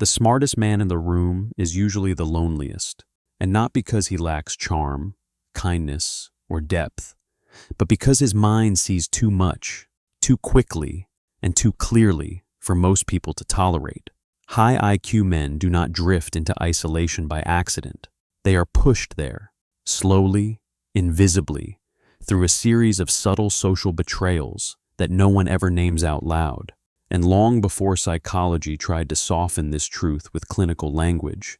The smartest man in the room is usually the loneliest, and not because he lacks charm, kindness, or depth, but because his mind sees too much, too quickly, and too clearly for most people to tolerate. High IQ men do not drift into isolation by accident. They are pushed there, slowly, invisibly, through a series of subtle social betrayals that no one ever names out loud. And long before psychology tried to soften this truth with clinical language,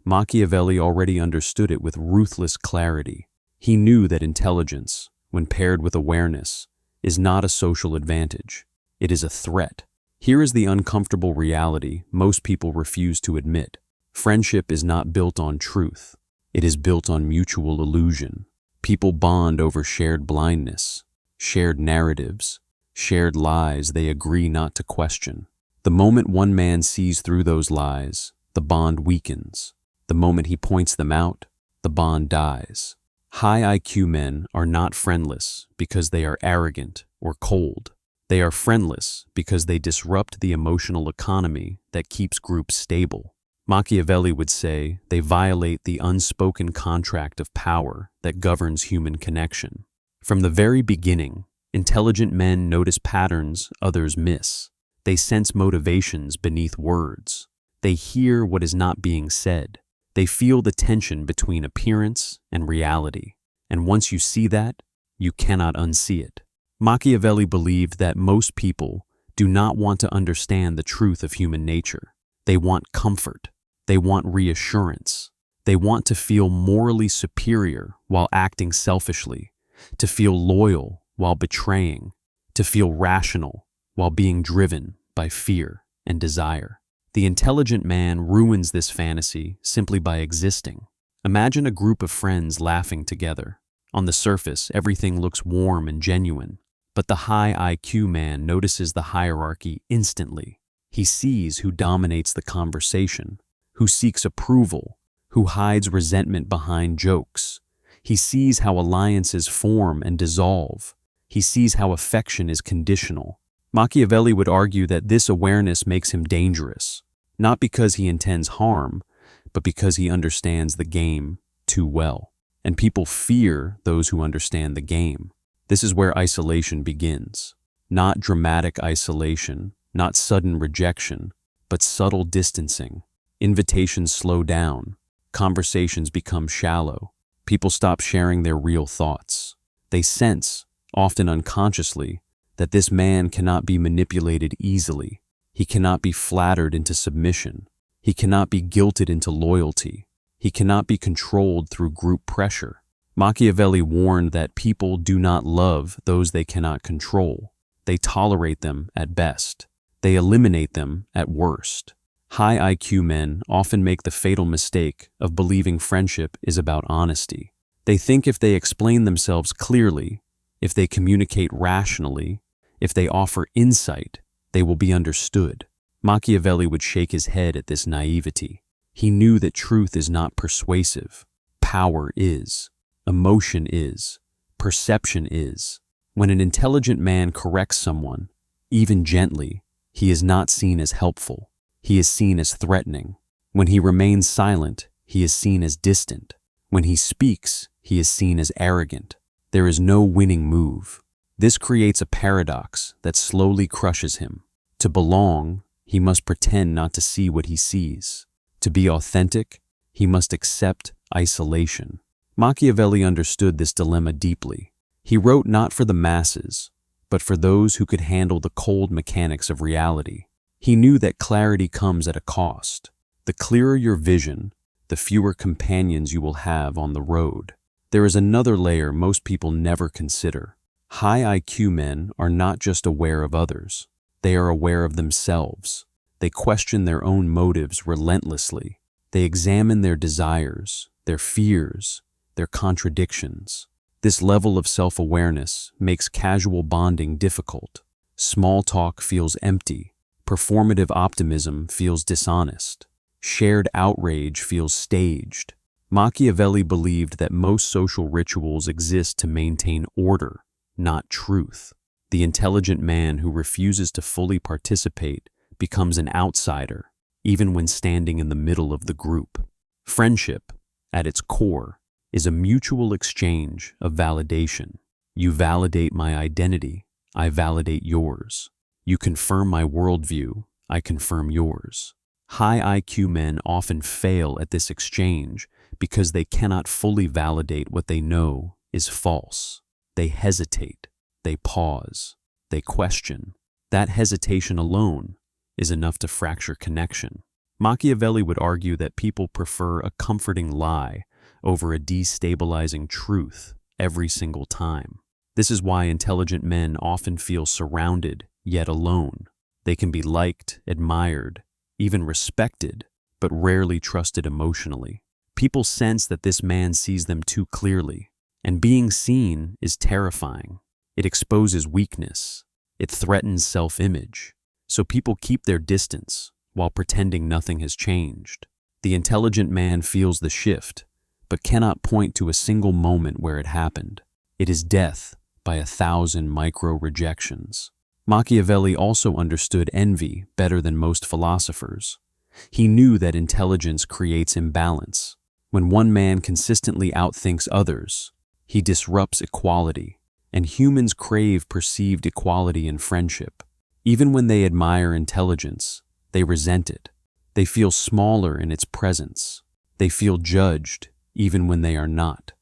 Machiavelli already understood it with ruthless clarity. He knew that intelligence, when paired with awareness, is not a social advantage. It is a threat. Here is the uncomfortable reality most people refuse to admit. Friendship is not built on truth. It is built on mutual illusion. People bond over shared blindness, shared narratives, shared lies they agree not to question. The moment one man sees through those lies, the bond weakens. The moment he points them out, the bond dies. High IQ men are not friendless because they are arrogant or cold. They are friendless because they disrupt the emotional economy that keeps groups stable. Machiavelli would say they violate the unspoken contract of power that governs human connection. From the very beginning, intelligent men notice patterns others miss. They sense motivations beneath words. They hear what is not being said. They feel the tension between appearance and reality. And once you see that, you cannot unsee it. Machiavelli believed that most people do not want to understand the truth of human nature. They want comfort. They want reassurance. They want to feel morally superior while acting selfishly, to feel loyal while betraying, to feel rational while being driven by fear and desire. The intelligent man ruins this fantasy simply by existing. Imagine a group of friends laughing together. On the surface, everything looks warm and genuine, but the high IQ man notices the hierarchy instantly. He sees who dominates the conversation, who seeks approval, who hides resentment behind jokes. He sees how alliances form and dissolve. He sees how affection is conditional. Machiavelli would argue that this awareness makes him dangerous, not because he intends harm, but because he understands the game too well. And people fear those who understand the game. This is where isolation begins. Not dramatic isolation, not sudden rejection, but subtle distancing. Invitations slow down. Conversations become shallow. People stop sharing their real thoughts. They sense, often unconsciously, that this man cannot be manipulated easily. He cannot be flattered into submission. He cannot be guilted into loyalty. He cannot be controlled through group pressure. Machiavelli warned that people do not love those they cannot control. They tolerate them at best. They eliminate them at worst. High IQ men often make the fatal mistake of believing friendship is about honesty. They think if they explain themselves clearly, if they communicate rationally, if they offer insight, they will be understood. Machiavelli would shake his head at this naivety. He knew that truth is not persuasive. Power is. Emotion is. Perception is. When an intelligent man corrects someone, even gently, he is not seen as helpful. He is seen as threatening. When he remains silent, he is seen as distant. When he speaks, he is seen as arrogant. There is no winning move. This creates a paradox that slowly crushes him. To belong, he must pretend not to see what he sees. To be authentic, he must accept isolation. Machiavelli understood this dilemma deeply. He wrote not for the masses, but for those who could handle the cold mechanics of reality. He knew that clarity comes at a cost. The clearer your vision, the fewer companions you will have on the road. There is another layer most people never consider. High IQ men are not just aware of others. They are aware of themselves. They question their own motives relentlessly. They examine their desires, their fears, their contradictions. This level of self-awareness makes casual bonding difficult. Small talk feels empty. Performative optimism feels dishonest. Shared outrage feels staged. Machiavelli believed that most social rituals exist to maintain order, not truth. The intelligent man who refuses to fully participate becomes an outsider, even when standing in the middle of the group. Friendship, at its core, is a mutual exchange of validation. You validate my identity, I validate yours. You confirm my worldview, I confirm yours. High IQ men often fail at this exchange because they cannot fully validate what they know is false. They hesitate, they pause, they question. That hesitation alone is enough to fracture connection. Machiavelli would argue that people prefer a comforting lie over a destabilizing truth every single time. This is why intelligent men often feel surrounded yet alone. They can be liked, admired, even respected, but rarely trusted emotionally. People sense that this man sees them too clearly, and being seen is terrifying. It exposes weakness. It threatens self-image. So people keep their distance while pretending nothing has changed. The intelligent man feels the shift, but cannot point to a single moment where it happened. It is death by 1,000 micro-rejections. Machiavelli also understood envy better than most philosophers. He knew that intelligence creates imbalance. When one man consistently outthinks others, he disrupts equality, and humans crave perceived equality in friendship. Even when they admire intelligence, they resent it. They feel smaller in its presence. They feel judged even when they are not.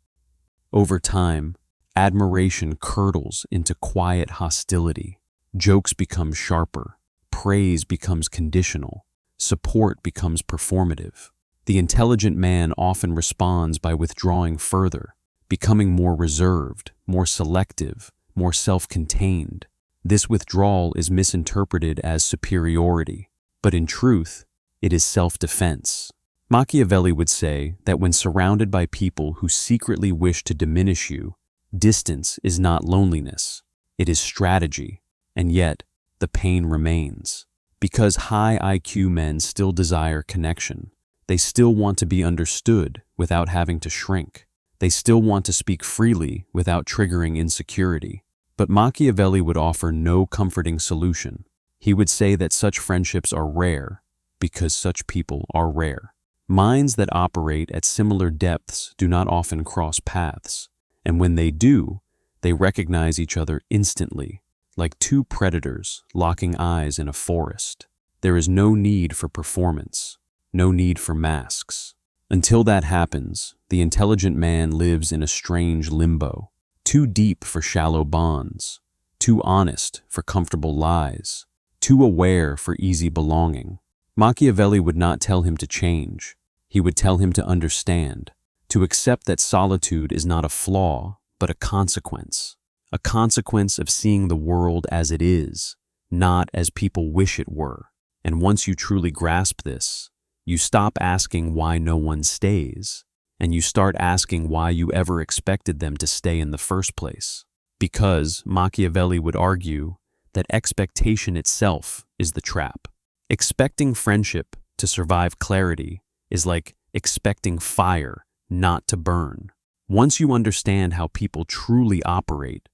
Over time, admiration curdles into quiet hostility. Jokes become sharper. Praise becomes conditional. Support becomes performative. The intelligent man often responds by withdrawing further, becoming more reserved, more selective, more self-contained. This withdrawal is misinterpreted as superiority, but in truth, it is self-defense. Machiavelli would say that when surrounded by people who secretly wish to diminish you, distance is not loneliness, it is strategy, and yet the pain remains. Because high IQ men still desire connection, they still want to be understood without having to shrink. They still want to speak freely without triggering insecurity. But Machiavelli would offer no comforting solution. He would say that such friendships are rare because such people are rare. Minds that operate at similar depths do not often cross paths, and when they do, they recognize each other instantly, like two predators locking eyes in a forest. There is no need for performance, no need for masks. Until that happens, the intelligent man lives in a strange limbo, too deep for shallow bonds, too honest for comfortable lies, too aware for easy belonging. Machiavelli would not tell him to change. He would tell him to understand, to accept that solitude is not a flaw, but a consequence of seeing the world as it is, not as people wish it were. And once you truly grasp this, you stop asking why no one stays, and you start asking why you ever expected them to stay in the first place. Because, Machiavelli would argue, that expectation itself is the trap. Expecting friendship to survive clarity is like expecting fire not to burn. Once you understand how people truly operate,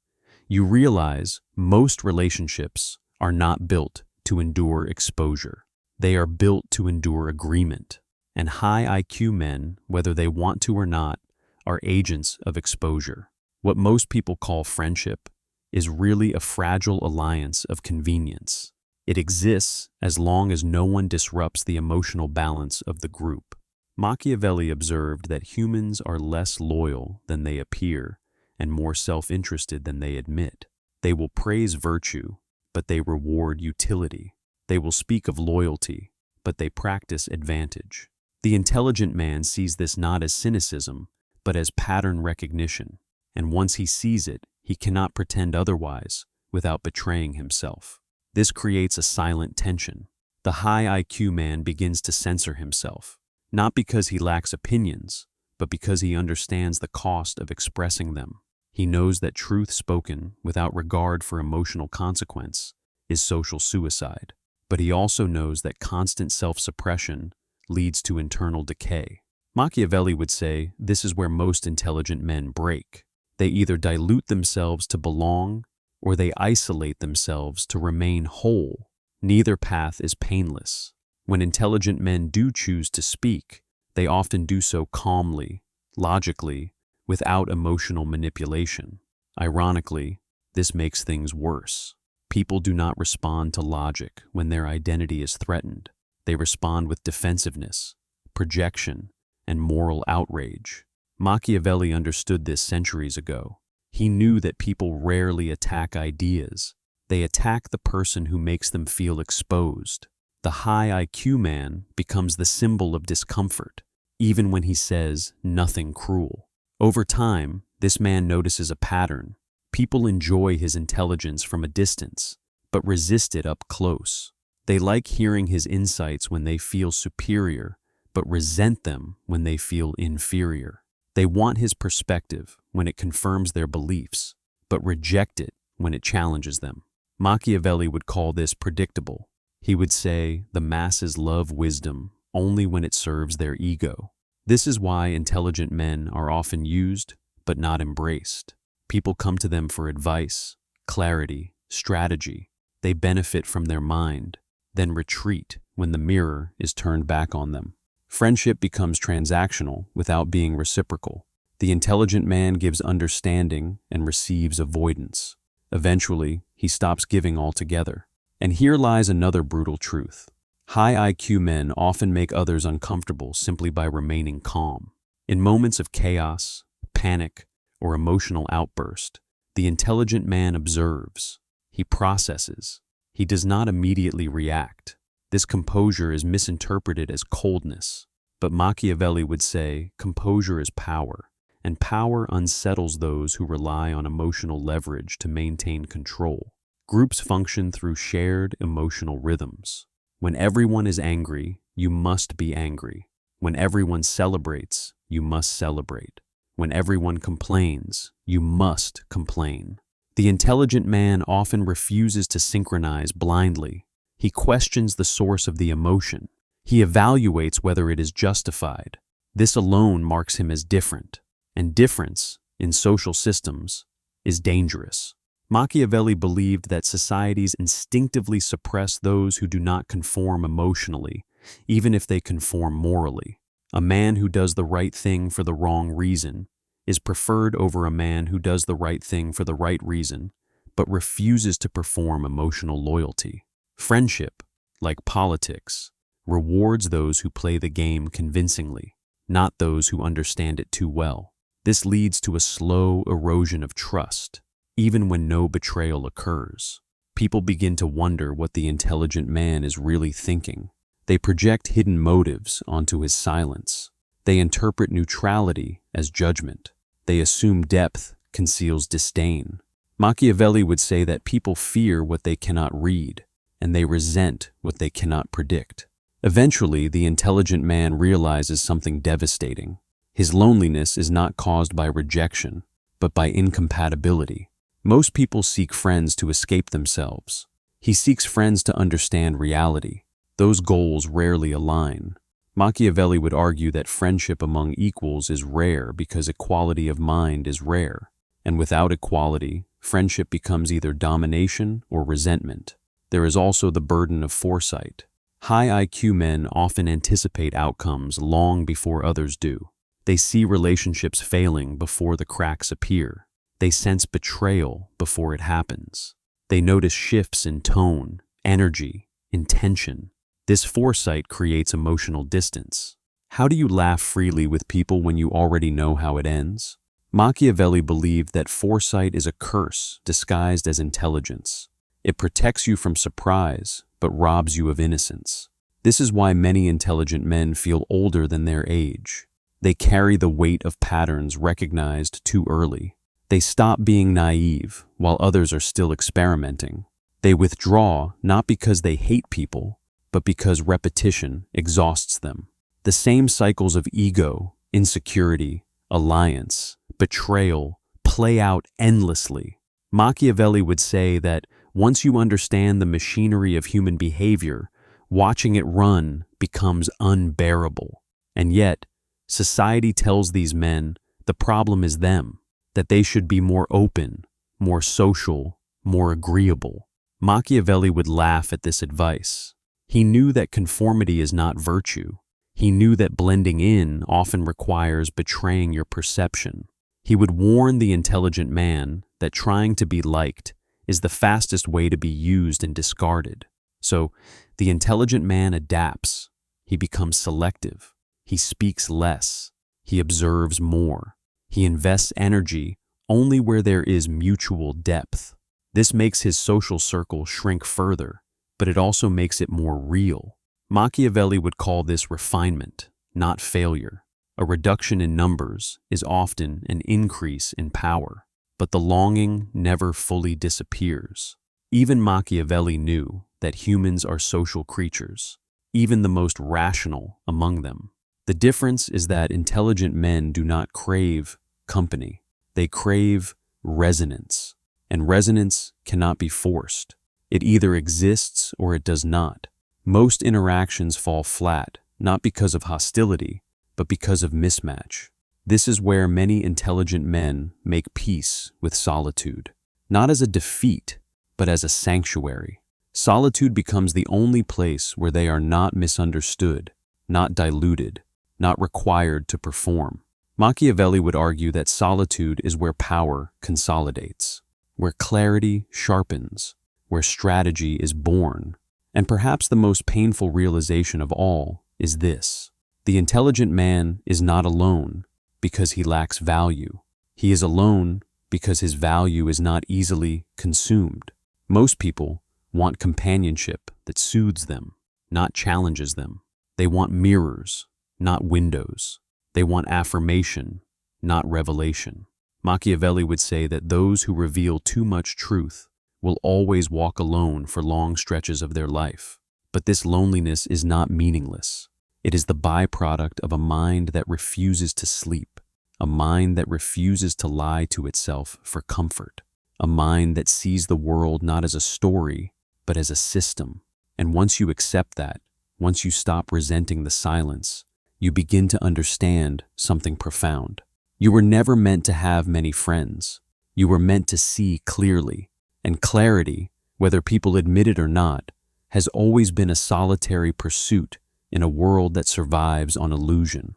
you realize most relationships are not built to endure exposure. They are built to endure agreement. And high IQ men, whether they want to or not, are agents of exposure. What most people call friendship is really a fragile alliance of convenience. It exists as long as no one disrupts the emotional balance of the group. Machiavelli observed that humans are less loyal than they appear and more self-interested than they admit. They will praise virtue, but they reward utility. They will speak of loyalty, but they practice advantage. The intelligent man sees this not as cynicism, but as pattern recognition, and once he sees it, he cannot pretend otherwise without betraying himself. This creates a silent tension. The high IQ man begins to censor himself, not because he lacks opinions, but because he understands the cost of expressing them. He knows that truth spoken without regard for emotional consequence is social suicide, but he also knows that constant self-suppression leads to internal decay. Machiavelli would say this is where most intelligent men break. They either dilute themselves to belong, or they isolate themselves to remain whole. Neither path is painless. When intelligent men do choose to speak, they often do so calmly, logically, without emotional manipulation. Ironically, this makes things worse. People do not respond to logic when their identity is threatened. They respond with defensiveness, projection, and moral outrage. Machiavelli understood this centuries ago. He knew that people rarely attack ideas. They attack the person who makes them feel exposed. The high IQ man becomes the symbol of discomfort, even when he says nothing cruel. Over time, this man notices a pattern. People enjoy his intelligence from a distance, but resist it up close. They like hearing his insights when they feel superior, but resent them when they feel inferior. They want his perspective when it confirms their beliefs, but reject it when it challenges them. Machiavelli would call this predictable. He would say, the masses love wisdom only when it serves their ego. This is why intelligent men are often used, but not embraced. People come to them for advice, clarity, strategy. They benefit from their mind, then retreat when the mirror is turned back on them. Friendship becomes transactional without being reciprocal. The intelligent man gives understanding and receives avoidance. Eventually, he stops giving altogether. And here lies another brutal truth. High IQ men often make others uncomfortable simply by remaining calm. In moments of chaos, panic, or emotional outburst, the intelligent man observes. He processes. He does not immediately react. This composure is misinterpreted as coldness. But Machiavelli would say composure is power, and power unsettles those who rely on emotional leverage to maintain control. Groups function through shared emotional rhythms. When everyone is angry, you must be angry. When everyone celebrates, you must celebrate. When everyone complains, you must complain. The intelligent man often refuses to synchronize blindly. He questions the source of the emotion. He evaluates whether it is justified. This alone marks him as different, and difference, in social systems, is dangerous. Machiavelli believed that societies instinctively suppress those who do not conform emotionally, even if they conform morally. A man who does the right thing for the wrong reason is preferred over a man who does the right thing for the right reason, but refuses to perform emotional loyalty. Friendship, like politics, rewards those who play the game convincingly, not those who understand it too well. This leads to a slow erosion of trust. Even when no betrayal occurs, people begin to wonder what the intelligent man is really thinking. They project hidden motives onto his silence. They interpret neutrality as judgment. They assume depth conceals disdain. Machiavelli would say that people fear what they cannot read, and they resent what they cannot predict. Eventually, the intelligent man realizes something devastating. His loneliness is not caused by rejection, but by incompatibility. Most people seek friends to escape themselves. He seeks friends to understand reality. Those goals rarely align. Machiavelli would argue that friendship among equals is rare because equality of mind is rare. And without equality, friendship becomes either domination or resentment. There is also the burden of foresight. High IQ men often anticipate outcomes long before others do. They see relationships failing before the cracks appear. They sense betrayal before it happens. They notice shifts in tone, energy, intention. This foresight creates emotional distance. How do you laugh freely with people when you already know how it ends? Machiavelli believed that foresight is a curse disguised as intelligence. It protects you from surprise, but robs you of innocence. This is why many intelligent men feel older than their age. They carry the weight of patterns recognized too early. They stop being naive while others are still experimenting. They withdraw not because they hate people, but because repetition exhausts them. The same cycles of ego, insecurity, alliance, betrayal play out endlessly. Machiavelli would say that once you understand the machinery of human behavior, watching it run becomes unbearable. And yet, society tells these men the problem is them, that they should be more open, more social, more agreeable. Machiavelli would laugh at this advice. He knew that conformity is not virtue. He knew that blending in often requires betraying your perception. He would warn the intelligent man that trying to be liked is the fastest way to be used and discarded. So, the intelligent man adapts. He becomes selective. He speaks less. He observes more. He invests energy only where there is mutual depth. This makes his social circle shrink further, but it also makes it more real. Machiavelli would call this refinement, not failure. A reduction in numbers is often an increase in power, but the longing never fully disappears. Even Machiavelli knew that humans are social creatures, even the most rational among them. The difference is that intelligent men do not crave company. They crave resonance, and resonance cannot be forced. It either exists or it does not. Most interactions fall flat, not because of hostility, but because of mismatch. This is where many intelligent men make peace with solitude, not as a defeat, but as a sanctuary. Solitude becomes the only place where they are not misunderstood, not diluted, not required to perform. Machiavelli would argue that solitude is where power consolidates, where clarity sharpens, where strategy is born. And perhaps the most painful realization of all is this: the intelligent man is not alone because he lacks value. He is alone because his value is not easily consumed. Most people want companionship that soothes them, not challenges them. They want mirrors, not windows. They want affirmation, not revelation. Machiavelli would say that those who reveal too much truth will always walk alone for long stretches of their life. But this loneliness is not meaningless. It is the byproduct of a mind that refuses to sleep, a mind that refuses to lie to itself for comfort, a mind that sees the world not as a story, but as a system. And once you accept that, once you stop resenting the silence, you begin to understand something profound. You were never meant to have many friends. You were meant to see clearly. And clarity, whether people admit it or not, has always been a solitary pursuit in a world that survives on illusion.